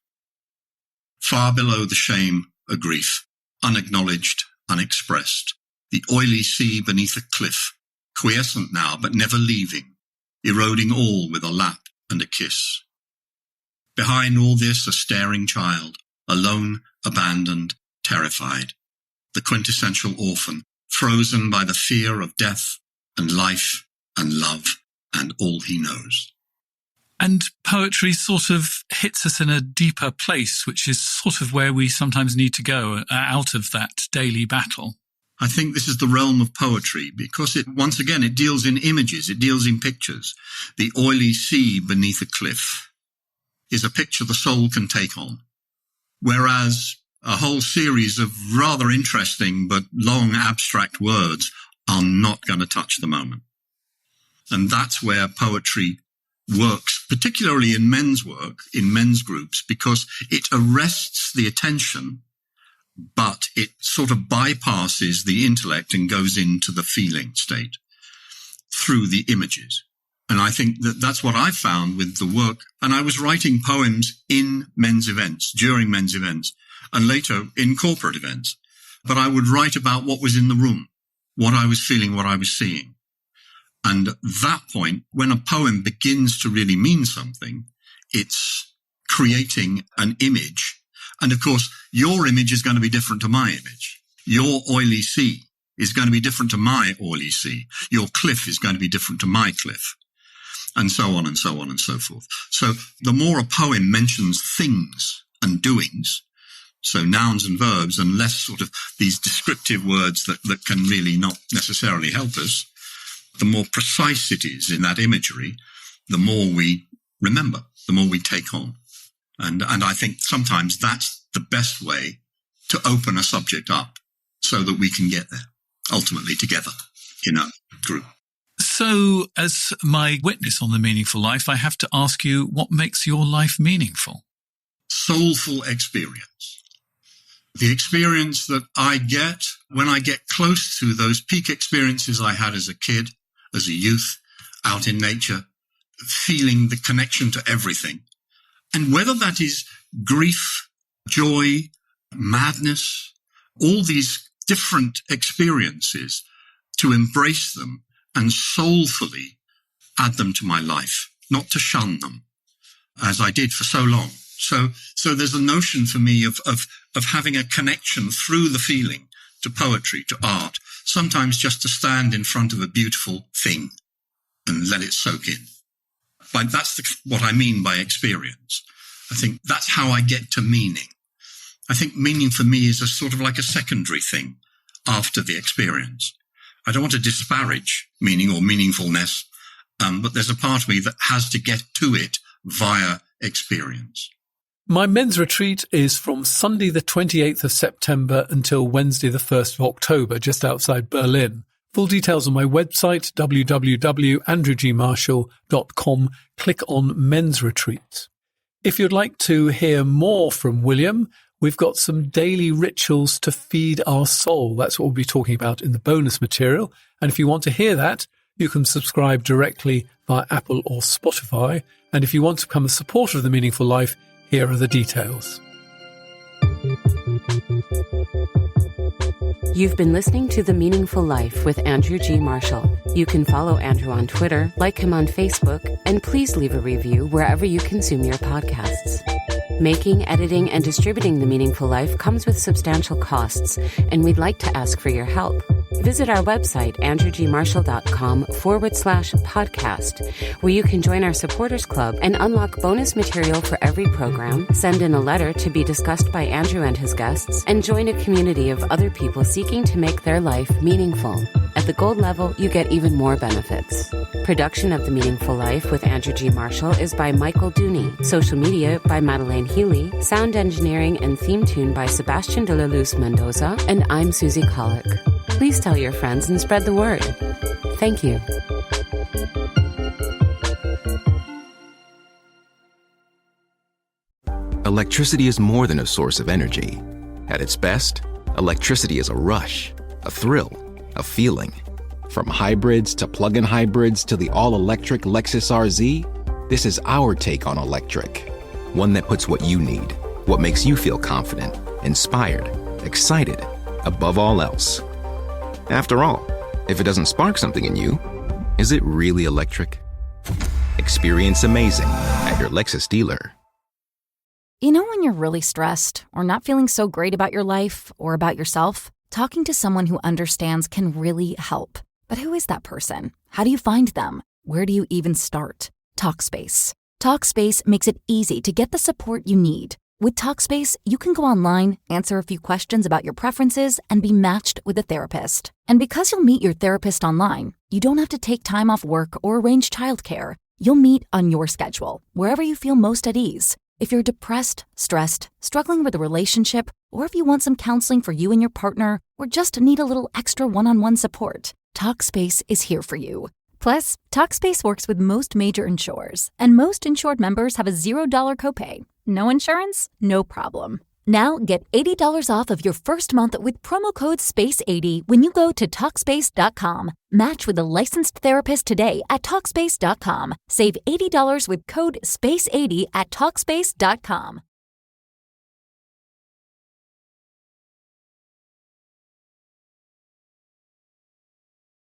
Far below the shame, a grief, unacknowledged, unexpressed, the oily sea beneath a cliff, quiescent now but never leaving, eroding all with a lap and a kiss. Behind all this, a staring child, alone, abandoned, terrified, the quintessential orphan, frozen by the fear of death and life and love and all he knows. And poetry sort of hits us in a deeper place, which is sort of where we sometimes need to go out of that daily battle. I think this is the realm of poetry because once again, it deals in images, it deals in pictures. The oily sea beneath a cliff is a picture the soul can take on, whereas a whole series of rather interesting but long abstract words are not going to touch the moment. And that's where poetry works, particularly in men's work, in men's groups, because it arrests the attention, but it sort of bypasses the intellect and goes into the feeling state through the images. And I think that that's what I found with the work. And I was writing poems in men's events, during men's events, and later in corporate events. But I would write about what was in the room, what I was feeling, what I was seeing. And at that point, when a poem begins to really mean something, it's creating an image. And of course, your image is going to be different to my image. Your oily sea is going to be different to my oily sea. Your cliff is going to be different to my cliff. And so on and so on and so forth. So the more a poem mentions things and doings, so nouns and verbs, and less sort of these descriptive words that can really not necessarily help us, the more precise it is in that imagery, the more we remember, the more we take on. And I think sometimes that's the best way to open a subject up so that we can get there, ultimately together in a group. So, as my witness on The Meaningful Life, I have to ask you, what makes your life meaningful? Soulful experience. The experience that I get when I get close to those peak experiences I had as a kid, as a youth, out in nature, feeling the connection to everything. And whether that is grief, joy, madness, all these different experiences, to embrace them and soulfully add them to my life, not to shun them, as I did for so long. So there's a notion for me of having a connection through the feeling to poetry, to art, sometimes just to stand in front of a beautiful thing and let it soak in. But that's what I mean by experience. I think that's how I get to meaning. I think meaning for me is a sort of like a secondary thing after the experience. I don't want to disparage meaning or meaningfulness, but there's a part of me that has to get to it via experience. My men's retreat is from Sunday the 28th of September until Wednesday the 1st of October, just outside Berlin. Full details on my website, www.andrewgmarshall.com. Click on Men's Retreat. If you'd like to hear more from William, we've got some daily rituals to feed our soul. That's what we'll be talking about in the bonus material. And if you want to hear that, you can subscribe directly via Apple or Spotify. And if you want to become a supporter of The Meaningful Life, here are the details. You've been listening to The Meaningful Life with Andrew G. Marshall. You can follow Andrew on Twitter, like him on Facebook, and please leave a review wherever you consume your podcasts. Making, editing, and distributing The Meaningful Life comes with substantial costs, and we'd like to ask for your help. Visit our website, andrewgmarshall.com/podcast, where you can join our supporters club and unlock bonus material for every program, send in a letter to be discussed by Andrew and his guests, and join a community of other people seeking to make their life meaningful. At the gold level, you get even more benefits. Production of The Meaningful Life with Andrew G. Marshall is by Michael Dooney. Social media by Madeleine Healy. Sound engineering and theme tune by Sebastian de la Luz Mendoza. And I'm Susie Colick. Please tell your friends and spread the word. Thank you. Electricity is more than a source of energy. At its best, electricity is a rush, a thrill, a feeling. From hybrids to plug-in hybrids to the all-electric Lexus RZ, this is our take on electric. One that puts what you need, what makes you feel confident, inspired, excited, above all else. After all, if it doesn't spark something in you, is it really electric? Experience amazing at your Lexus dealer. You know when you're really stressed or not feeling so great about your life or about yourself? Talking to someone who understands can really help. But who is that person? How do you find them? Where do you even start? Talkspace. Talkspace makes it easy to get the support you need. With Talkspace, you can go online, answer a few questions about your preferences, and be matched with a therapist. And because you'll meet your therapist online, you don't have to take time off work or arrange childcare. You'll meet on your schedule, wherever you feel most at ease. If you're depressed, stressed, struggling with a relationship, or if you want some counseling for you and your partner, or just need a little extra one-on-one support, Talkspace is here for you. Plus, Talkspace works with most major insurers, and most insured members have a $0 copay. No insurance? No problem. Now get $80 off of your first month with promo code SPACE80 when you go to Talkspace.com. Match with a licensed therapist today at Talkspace.com. Save $80 with code SPACE80 at Talkspace.com.